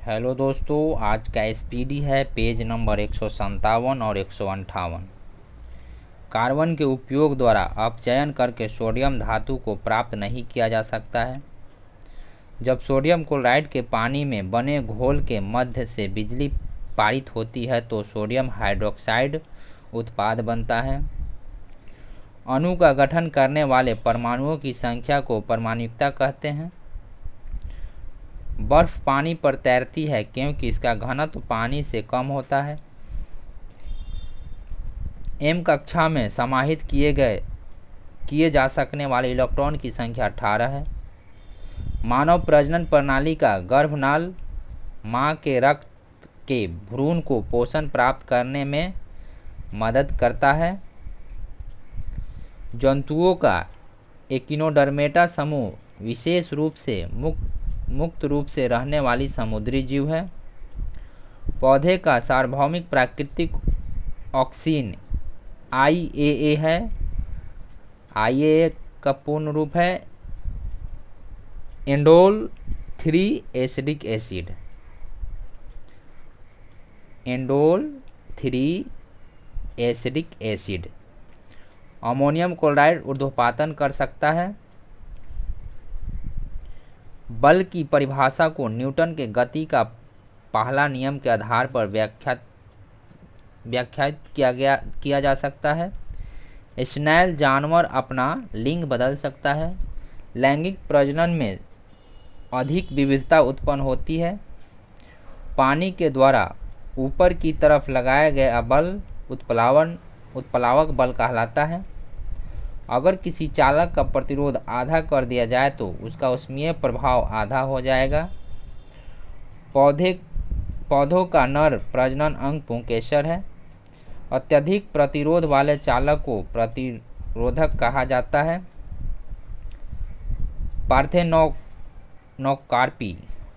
Hello दोस्तों, आज का एसपीडी है पेज नंबर 157 और 158। कार्बन के उपयोग द्वारा अपचयन करके सोडियम धातु को प्राप्त नहीं किया जा सकता है। जब सोडियम क्लोराइड के पानी में बने घोल के मध्य से बिजली पारित होती है तो सोडियम हाइड्रोक्साइड उत्पाद बनता है। अणु का गठन करने वाले परमाणुओं की संख्या को परमाणुकता कहते हैं। बर्फ पानी पर तैरती है क्योंकि इसका घनत्व पानी से कम होता है। एम कक्षा में समाहित किए जा सकने वाले इलेक्ट्रॉन की संख्या 18 है। मानव प्रजनन प्रणाली का गर्भनाल माँ के रक्त के भ्रूण को पोषण प्राप्त करने में मदद करता है। जंतुओं का एकिनोडर्मेटा समूह विशेष रूप से मुक्त रूप से रहने वाली समुद्री जीव है। पौधे का सार्वभौमिक प्राकृतिक ऑक्सीन IAA है। IAA का पूर्ण रूप है indole 3 acidic acid. Indole 3 acidic acid ammonium chloride ऊर्ध्वपातन कर सकता है। बल की परिभाषा को न्यूटन के गति का पहला नियम के आधार पर व्याख्यात किया जा सकता है। स्नेल जानवर अपना लिंग बदल सकता है। लैंगिक प्रजनन में अधिक विविधता उत्पन्न होती है। पानी के द्वारा ऊपर की तरफ लगाया गया बल उत्प्लावक बल कहलाता है। अगर किसी चालक का प्रतिरोध आधा कर दिया जाए तो उसका ऊष्मीय प्रभाव आधा हो जाएगा। पौधों का नर प्रजनन अंग पुंकेसर है। अत्यधिक प्रतिरोध वाले चालक को प्रतिरोधक कहा जाता है।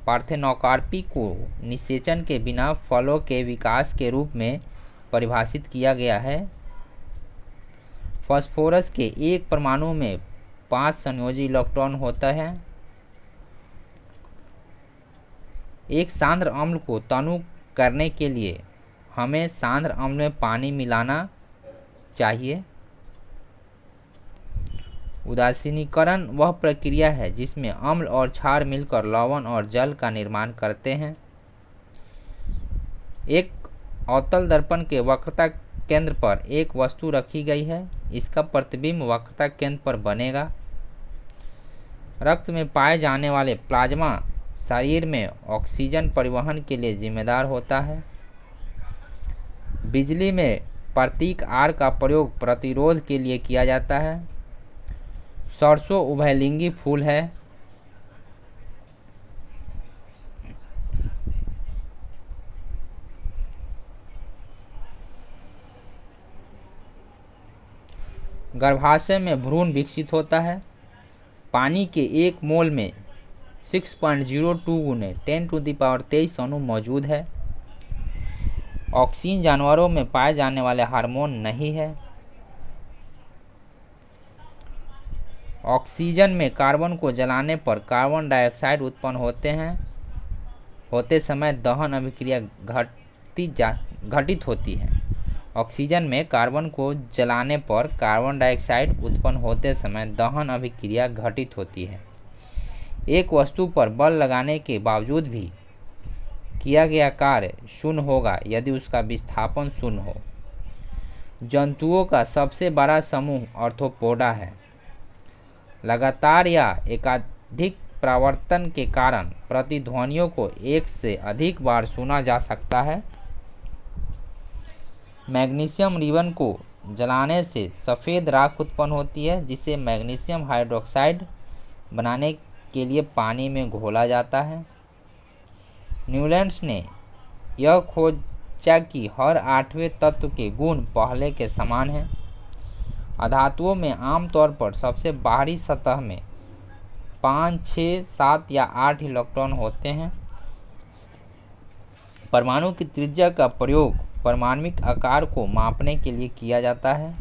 पार्थेनोकार्पी को निषेचन के बिना फलों के विकास के रूप में परिभाषित किया गया है। फास्फोरस के एक परमाणु में 5 संयोजी इलेक्ट्रॉन होता है। एक सांद्र अम्ल को तनु करने के लिए हमें सांद्र अम्ल में पानी मिलाना चाहिए। उदासीनीकरण वह प्रक्रिया है जिसमें अम्ल और क्षार मिलकर लवण और जल का निर्माण करते हैं। एक अवतल दर्पण के वक्रता केंद्र पर एक वस्तु रखी गई है। इसका प्रतिबिंब वक्रता केंद्र पर बनेगा। रक्त में पाए जाने वाले प्लाज्मा शरीर में ऑक्सीजन परिवहन के लिए जिम्मेदार होता है। बिजली में प्रतीक R का प्रयोग प्रतिरोध के लिए किया जाता है। सरसों उभयलिंगी फूल है। गर्भाशय में भ्रूण विकसित होता है। पानी के एक मोल में 6.02 गुने 10⁻23 अणु मौजूद है। ऑक्सीजन जानवरों में पाए जाने वाले हार्मोन नहीं है। ऑक्सीजन में कार्बन को जलाने पर कार्बन डाइऑक्साइड उत्पन्न होते समय दहन अभिक्रिया घटित होती है। ऑक्सीजन में कार्बन को जलाने पर कार्बन डाइऑक्साइड उत्पन्न होते समय दहन अभिक्रिया घटित होती है। एक वस्तु पर बल लगाने के बावजूद भी किया गया कार्य शून्य होगा यदि उसका विस्थापन शून्य हो। जंतुओं का सबसे बड़ा समूह आर्थ्रोपोडा है। लगातार या एकाधिक परावर्तन के कारण प्रतिध्वनियों को एक से अधिक बार सुना जा सकता है। मैग्नीशियम रिबन को जलाने से सफ़ेद राख उत्पन्न होती है जिसे मैग्नीशियम हाइड्रोक्साइड बनाने के लिए पानी में घोला जाता है। न्यूलैंड्स ने यह खोजा कि हर 8वें तत्व के गुण पहले के समान हैं। अधातुओं में आमतौर पर सबसे बाहरी सतह में 5, 6, 7 या 8 इलेक्ट्रॉन होते हैं। परमाणु की त्रिज्या का प्रयोग परमाणुक आकार को मापने के लिए किया जाता है।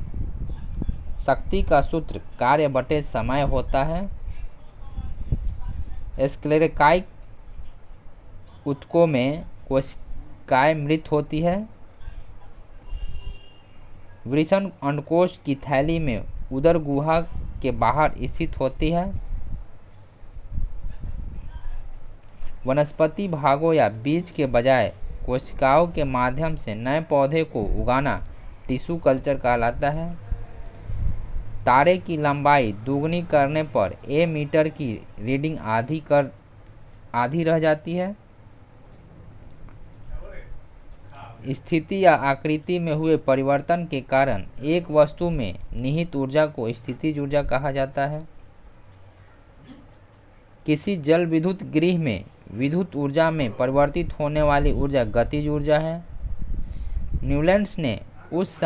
शक्ति का सूत्र कार्य बटे समय होता है। स्क्लेरेकाई ऊतकों में कोशिकाएं मृत होती है। वृषण अंडकोश की थैली में उदर गुहा के बाहर स्थित होती है। वनस्पति भागों या बीज के बजाय कोशिकाओं के माध्यम से नए पौधे को उगाना टिश्यू कल्चर कहलाता है। तारे की लंबाई दुगनी करने पर ए मीटर की रीडिंग आधी रह जाती है। स्थिति या आकृति में हुए परिवर्तन के कारण एक वस्तु में निहित ऊर्जा को स्थितिज ऊर्जा कहा जाता है। किसी जल विद्युत गृह में विद्युत ऊर्जा में परिवर्तित होने वाली ऊर्जा गतिज ऊर्जा है। न्यूलैंड्स ने उस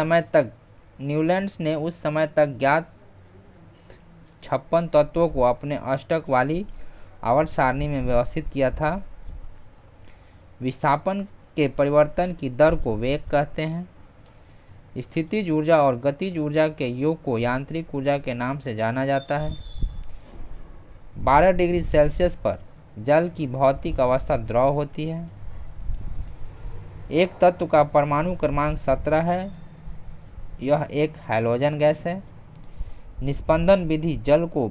समय तक ज्ञात 56 तत्वों को अपने अष्टक वाली आवर्त सारणी में व्यवस्थित किया था। विस्थापन के परिवर्तन की दर को वेग कहते हैं। स्थितिज ऊर्जा और गतिज ऊर्जा के योग को यांत्रिक ऊर्जा के नाम से जाना जाता है। 12 डिग्री सेल्सियस पर जल की भौतिक अवस्था द्रव होती है। एक तत्व का परमाणु क्रमांक 17 है। यह एक हैलोजन गैस है। निस्पंदन विधि जल को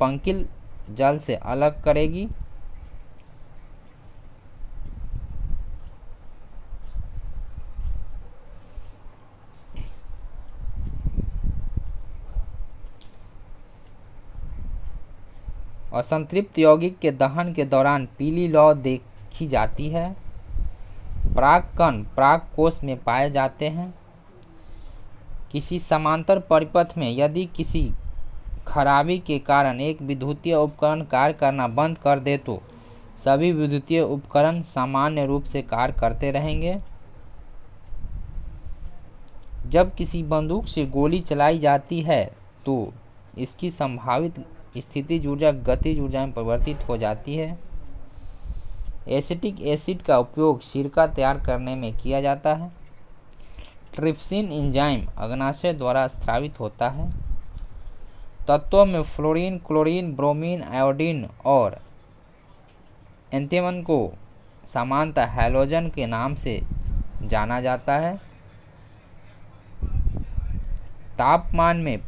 पंकिल जल से अलग करेगी। असंतृप्त यौगिक के दहन के दौरान पीली लौ देखी जाती है। पराग कण पराग कोश में पाए जाते हैं। किसी समांतर परिपथ में यदि किसी खराबी के कारण एक विद्युतीय उपकरण कार्य करना बंद कर दे तो सभी विद्युतीय उपकरण सामान्य रूप से कार्य करते रहेंगे। जब किसी बंदूक से गोली चलाई जाती है तो इसकी संभावित स्थितिज ऊर्जा गतिज ऊर्जा में परिवर्तित हो जाती है। एसिटिक एसिड का उपयोग सिरका तैयार करने में किया जाता है। ट्रिप्सिन एंजाइम अग्नाशय द्वारा स्रावित होता है। तत्वों में फ्लोरीन, क्लोरीन, ब्रोमीन, आयोडीन और एंथेमन को सामान्यतः हैलोजन के नाम से जाना जाता है। तापमान में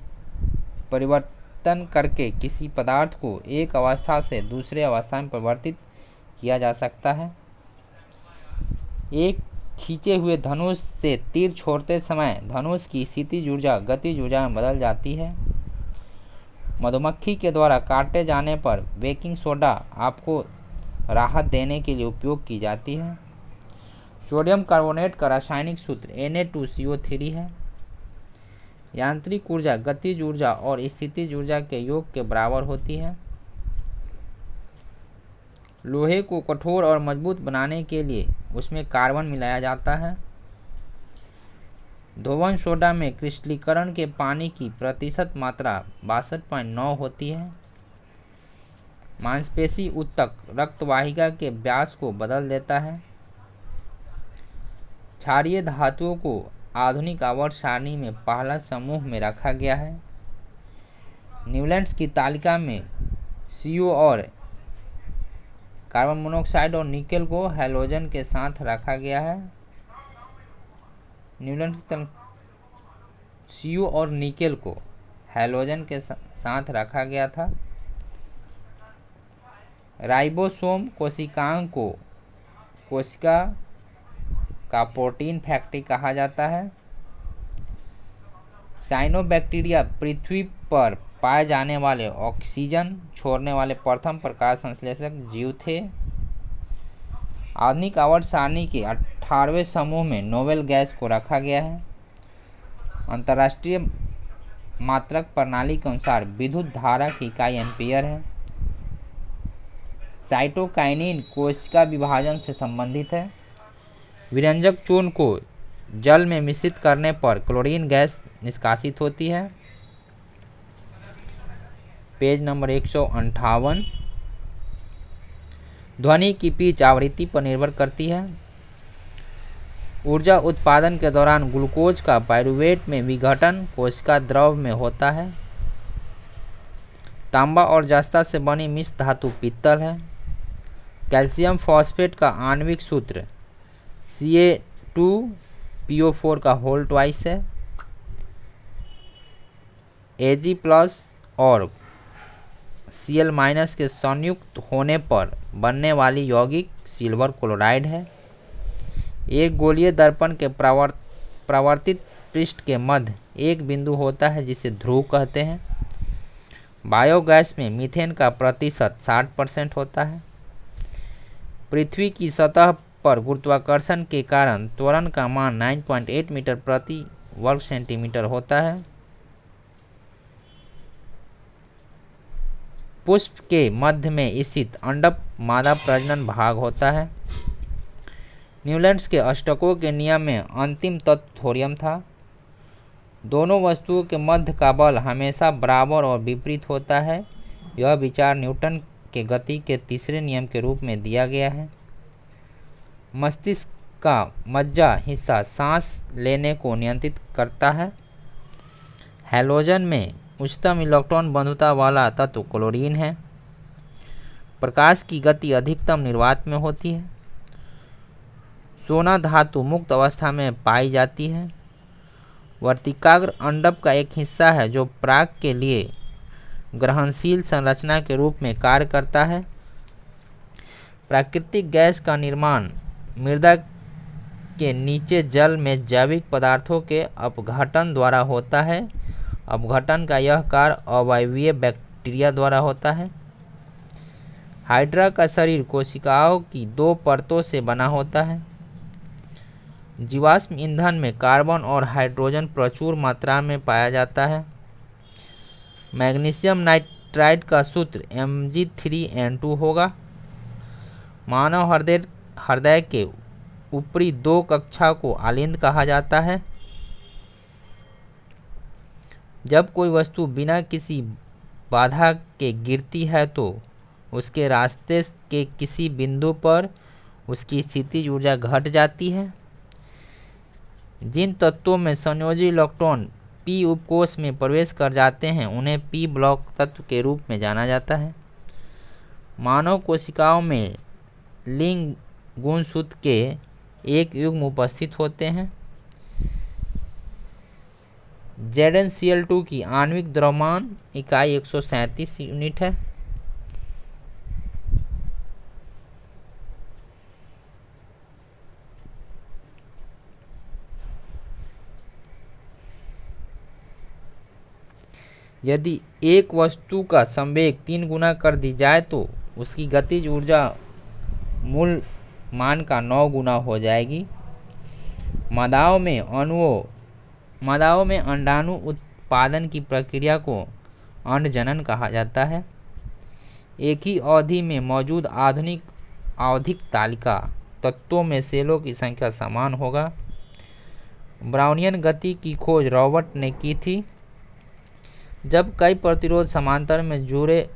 परिवर्तन करके किसी पदार्थ को एक अवस्था से दूसरे अवस्था में परिवर्तित किया जा सकता है। एक खींचे हुए धनुष से तीर छोड़ते समय धनुष की स्थितिज ऊर्जा गतिज ऊर्जा में बदल जाती है। मधुमक्खी के द्वारा काटे जाने पर बेकिंग सोडा आपको राहत देने के लिए उपयोग की जाती है। सोडियम कार्बोनेट का रासायनिक सूत्र Na2CO3 है। यांत्रिक ऊर्जा गतिज ऊर्जा और स्थितिज ऊर्जा के योग के बराबर होती है। लोहे को कठोर और मजबूत बनाने के लिए उसमें कार्बन मिलाया जाता है। धोवन सोडा में क्रिस्टलीकरण के पानी की प्रतिशत मात्रा 62.9 होती है। मांसपेशी ऊतक रक्तवाहिका के व्यास को बदल देता है। क्षारीय धातुओं को आधुनिक आवर्त सारणी में पहला समूह में रखा गया है। न्यूलैंड्स की तालिका में CO और कार्बन मोनोऑक्साइड और निकेल को हैलोजन के साथ रखा गया है। न्यूलैंड्स CO और निकेल को हैलोजन के साथ रखा गया था। राइबोसोम कोशिकाओं को कोशिका का प्रोटीन फैक्ट्री कहा जाता है। साइनोबैक्टीरिया पृथ्वी पर पाए जाने वाले ऑक्सीजन छोड़ने वाले प्रथम प्रकाश संश्लेषक जीव थे। आधुनिक आवर्त सारणी के 18वें समूह में नोबेल गैस को रखा गया है। अंतर्राष्ट्रीय मात्रक प्रणाली के अनुसार विद्युत धारा की इकाई एम्पीयर है। साइटोकाइनिन कोशिका विभाजन से संबंधित है। विरंजक चूर्ण को जल में मिश्रित करने पर क्लोरीन गैस निष्कासित होती है। Page number 158। ध्वनि की पिच आवृत्ति पर निर्भर करती है। ऊर्जा उत्पादन के दौरान ग्लूकोज का पाइरूवेट में विघटन कोशिका द्रव में होता है। तांबा और जस्ता से बनी मिश्र धातु पीतल है। कैल्शियम फॉस्फेट का आणविक सूत्र Ca2PO4 का होल ट्वाइस है। Ag+ और Cl- के संयुक्त होने पर बनने वाली यौगिक सिल्वर क्लोराइड है। एक गोलीय दर्पण के परावर्तित पृष्ठ के मध्य एक बिंदु होता है जिसे ध्रुव कहते हैं। बायोगैस में मीथेन का प्रतिशत 60% होता है। पृथ्वी की सतह पर गुरुत्वाकर्षण के कारण त्वरण का मान 9.8 मीटर प्रति वर्ग सेंटीमीटर होता है। पुष्प के मध्य में स्थित अंडक मादा प्रजनन भाग होता है। न्यूलैंड्स के अष्टकों के नियम में अंतिम तत्व थोरियम था। दोनों वस्तुओं के मध्य का बल हमेशा बराबर और विपरीत होता है। यह विचार न्यूटन के गति के तीसरे नियम के रूप में दिया गया है। मस्तिष्क का मज्जा हिस्सा सांस लेने को नियंत्रित करता है। हैलोजन में उच्चतम इलेक्ट्रॉन बंधुता वाला तत्व क्लोरीन है। प्रकाश की गति अधिकतम निर्वात में होती है। सोना धातु मुक्त अवस्था में पाई जाती है। वर्तिकाग्र अंडक का एक हिस्सा है जो पराग के लिए ग्रहणशील संरचना के रूप में कार्य करता है। प्राकृतिक गैस का निर्माण मृदा के नीचे जल में जैविक पदार्थों के अपघटन द्वारा होता है। अपघटन का यह कार्य अवायवीय बैक्टीरिया द्वारा होता है। हाइड्रा का शरीर कोशिकाओं की 2 परतों से बना होता है। जीवाश्म ईंधन में कार्बन और हाइड्रोजन प्रचुर मात्रा में पाया जाता है। मैग्नीशियम नाइट्राइड का सूत्र Mg3N2 होगा। मानव हृदय के ऊपरी 2 कक्षा को आलिंद कहा जाता है। जब कोई वस्तु बिना किसी बाधा के गिरती है तो उसके रास्ते के किसी बिंदु पर उसकी स्थितिज ऊर्जा घट जाती है। जिन तत्वों में संयोजी इलेक्ट्रॉन p उपकोष में प्रवेश कर जाते हैं उन्हें p ब्लॉक तत्व के रूप में जाना जाता है। मानव कोशिकाओं में लिंग गुणसूत्र के एक युग्म उपस्थित होते हैं। ZnCl2 की आणविक द्रव्यमान इकाई 137 यूनिट है। यदि एक वस्तु का संवेग 3 गुना कर दी जाए तो उसकी गतिज ऊर्जा मूल मान का 9 गुना हो जाएगी। मादाओं में अंडाणु उत्पादन की प्रक्रिया को अंडजनन कहा जाता है। एक ही अवधि में मौजूद आवधिक तालिका तत्वों में सेलों की संख्या समान होगा। ब्राउनियन गति की खोज रॉबर्ट ने की थी। जब कई प्रतिरोध समांतर में जुड़े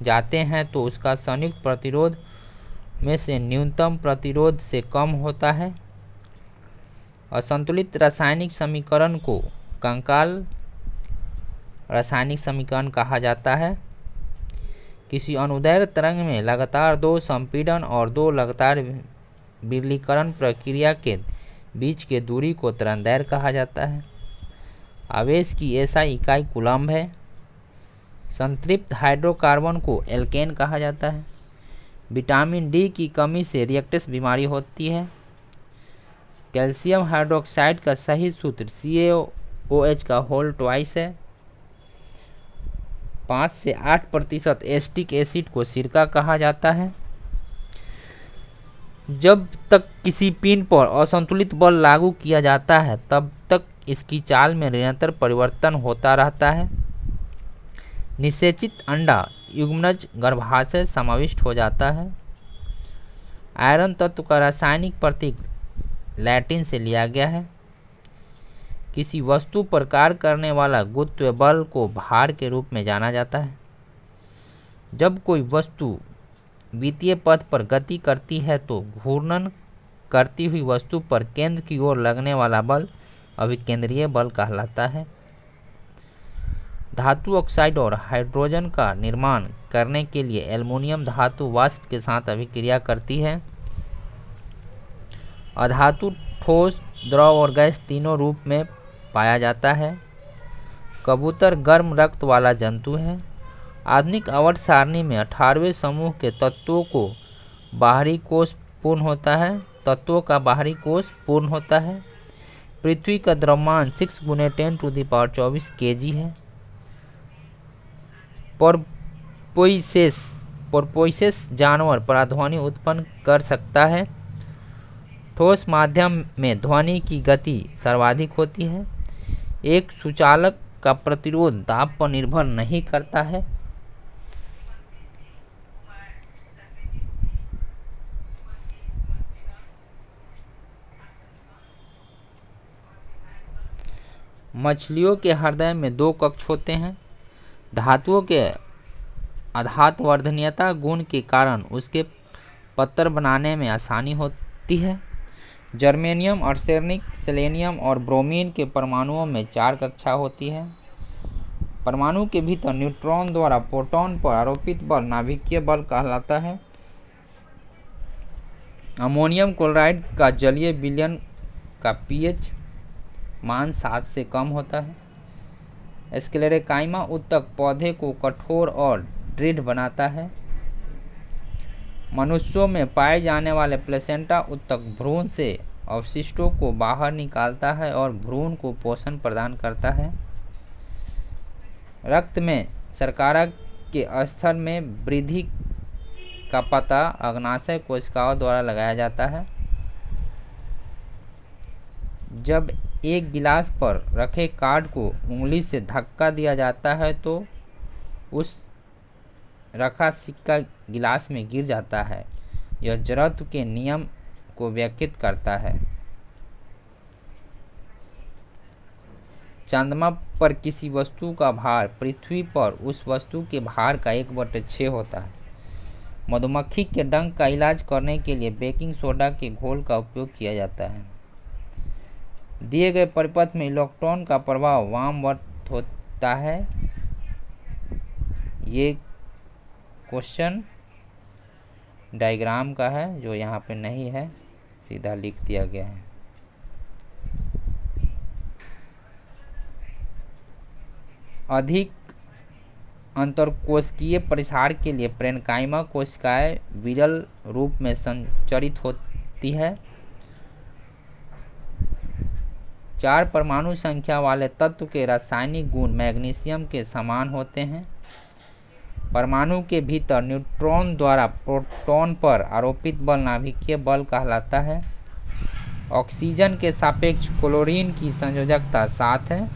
जाते हैं तो उसका संयुक्त प्रतिरोध में से न्यूनतम प्रतिरोध से कम होता है। असंतुलित रासायनिक समीकरण को कंकाल रासायनिक समीकरण कहा जाता है। किसी अनुदैर्ध्य तरंग में लगातार 2 संपीड़न और 2 लगातार विरलीकरण प्रक्रिया के बीच के दूरी को तरंगदैर्ध्य कहा जाता है। आवेश की ऐसा इकाई कूलम्ब है। संतृप्त हाइड्रोकार्बन को एल्केन कहा जाता है। विटामिन डी की कमी से रिएक्टस बीमारी होती है। कैल्शियम हाइड्रोक्साइड का सही सूत्र CaOH का होल ट्वाइस है। 5 से 8% एसिटिक एसिड को सिरका कहा जाता है। जब तक किसी पिंड पर असंतुलित बल लागू किया जाता है तब तक इसकी चाल में निरंतर परिवर्तन होता रहता है। निषेचित अंडा युग्मनज गर्भाशय समाविष्ट हो जाता है। आयरन तत्व का रासायनिक प्रतीक लैटिन से लिया गया है। किसी वस्तु पर कार्य करने वाला गुरुत्व बल को भार के रूप में जाना जाता है। जब कोई वस्तु वितीय पथ पर गति करती है तो घूर्णन करती हुई वस्तु पर केंद्र की ओर लगने वाला बल अभिकेंद्रीय बल कहलाता है। धातु ऑक्साइड और हाइड्रोजन का निर्माण करने के लिए एल्युमिनियम धातु वाष्प के साथ अभिक्रिया करती है। अधातु ठोस, द्रव और गैस तीनों रूप में पाया जाता है। कबूतर गर्म रक्त वाला जंतु है। आधुनिक आवर्त सारणी में 18वें समूह के तत्वों का बाहरी कोश पूर्ण होता है। पृथ्वी का द्रव्यमान 6 × 10⁻24 kg है। पोरपोइसेस जानवर पराध्वनि उत्पन्न कर सकता है। ठोस माध्यम में ध्वनि की गति सर्वाधिक होती है। एक सुचालक का प्रतिरोध दाब पर निर्भर नहीं करता है। मछलियों के हृदय में 2 कक्ष होते हैं। धातुओं के अधात्वर्धनीयता गुण के कारण उसके पत्थर बनाने में आसानी होती है। जर्मेनियम, आर्सेनिक, सेलेनियम और ब्रोमीन के परमाणुओं में 4 कक्षा होती है। परमाणु के भीतर न्यूट्रॉन द्वारा प्रोटॉन पर आरोपित बल नाभिकीय बल कहलाता है। अमोनियम क्लोराइड का जलीय विलयन का pH मान 7 से कम होता है। स्क्लेरेकाइमा उत्तक पौधे को कठोर और दृढ़ बनाता है। मनुष्यों में पाए जाने वाले प्लेसेंटा उत्तक भ्रूण से अवशिष्टों को बाहर निकालता है और भ्रूण को पोषण प्रदान करता है। रक्त में शर्करा के स्तर में वृद्धि का पता अग्नाशय कोशिकाओं द्वारा लगाया जाता है। जब एक गिलास पर रखे कार्ड को उंगली से धक्का दिया जाता है तो उस रखा सिक्का गिलास में गिर जाता है। यह जड़त्व के नियम को व्याख्यात करता है। चंद्रमा पर किसी वस्तु का भार पृथ्वी पर उस वस्तु के भार का 1/6 होता है। मधुमक्खी के डंक का इलाज करने के लिए बेकिंग सोडा के घोल का उपयोग किया जाता है। दिए गए परिपथ में इलेक्ट्रॉन का प्रभाव वामवत होता है। ये क्वेश्चन डायग्राम का है जो यहाँ पे नहीं है, सीधा लिख दिया गया है। अधिक अंतरकोशिकीय परिसार के लिए पेरेन्काइमा कोशिकाएं विरल रूप में संचरित होती है। 4 परमाणु संख्या वाले तत्व के रासायनिक गुण मैग्नीशियम के समान होते हैं। परमाणु के भीतर न्यूट्रॉन द्वारा प्रोटॉन पर आरोपित बल नाभिकीय बल कहलाता है। ऑक्सीजन के सापेक्ष क्लोरीन की संयोजकता 7 है।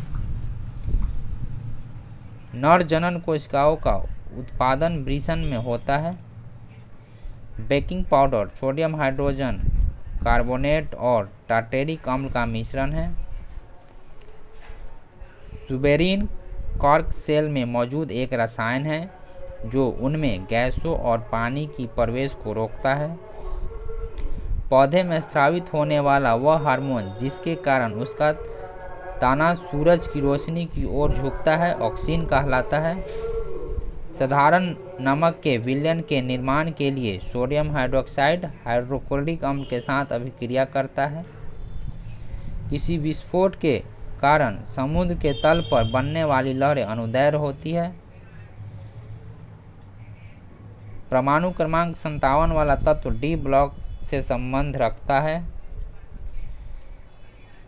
नर जनन कोशिकाओं का उत्पादन वृषण में होता है। Baking powder sodium hydrogen carbonate और टार्टेरिक अम्ल का मिश्रण है। सुबेरिन कॉर्क सेल में मौजूद एक रसायन है जो उनमें गैसों और पानी की प्रवेश को रोकता है। पौधे में स्रावित होने वाला वह हार्मोन जिसके कारण उसका तना सूरज की रोशनी की ओर झुकता है ऑक्सीन कहलाता है। साधारण नमक के विलयन के निर्माण के लिए सोडियम हाइड्रोक्साइड हाइड्रोक्लोरिक अम्ल के साथ अभिक्रिया करता है। किसी विस्फोट के कारण समुद्र के तल पर बनने वाली लहरें अनुदैर्घ्य होती है। परमाणु क्रमांक 57 वाला तत्व डी ब्लॉक से संबंध रखता है।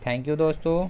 थैंक यू दोस्तों।